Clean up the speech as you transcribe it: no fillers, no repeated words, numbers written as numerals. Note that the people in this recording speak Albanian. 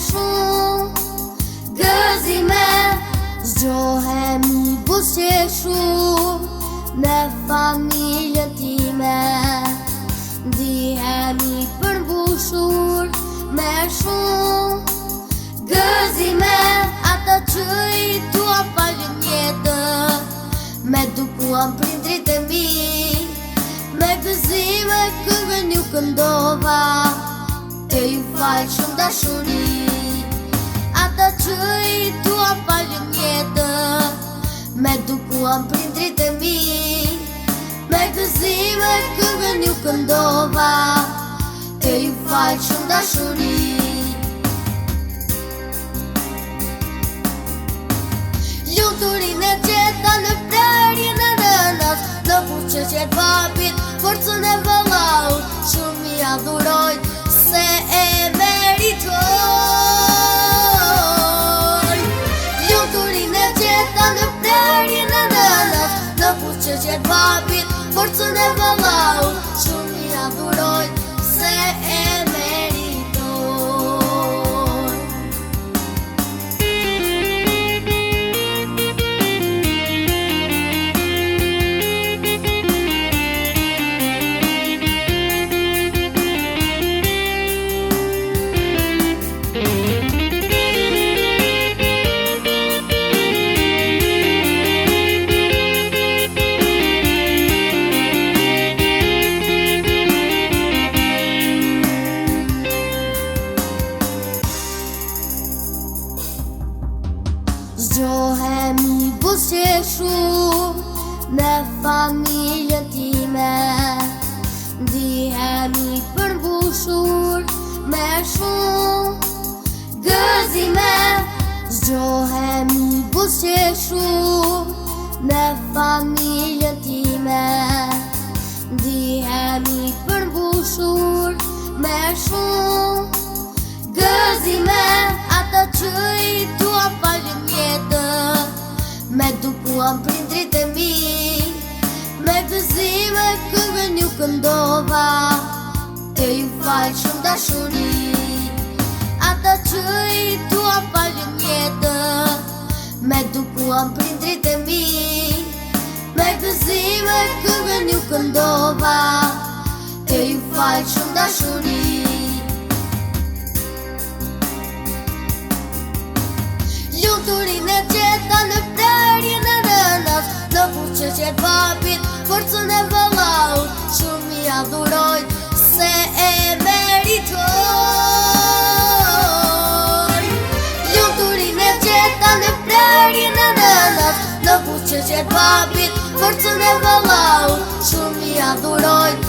shumë gëzime. Zgjohemi buzëqeshu me familjen time, ndihemi përmbushur me shumë gëzime. Ata që i tua falën jetën, me dukuan prindrit e mi, me gëzime këngën ju këndova, te ju falë shumë dashuri. Ata që i tua falën jetën, me dukuan prindrit e mi, me gëzime këngën ju këndova, te ju falë shumë dashuri. Luturin e gjeta në prerjen e nënës, në fuqëqet babit, forcën e vëllaut, shumë i adhurojt se e meritoj. Luturin e gjeta në prerjen e nënës, në fuqëqet babit, forcën e vëllaut, shumë i adhurojt se e meritoj. Zgjohemi buzëqeshu me familjen time, ndihemi përmbushur me shumë gëzime. Zgjohemi buzëqeshu me familjen time, ndihemi përmbushur me shumë gëzime. Ata që i tua falën jetën, me dukuan prindrit e mi, me gëzime këngën ju këndova, te ju falë shumë dashuri. Ata që i tua falën jetën, me dukuan prindrit e mi, me gëzime këngën ju këndova, te ju falë shumë dashuri. Luturin e gjeta në prerjen e nënës, në fuqëqet babit, forcën e vëllaut, shumë i adhurojt se e meritoj. Luturin e gjeta në prerjen e nënës, në fuqëqet babit, forcën e vëllaut, shumë i adhurojt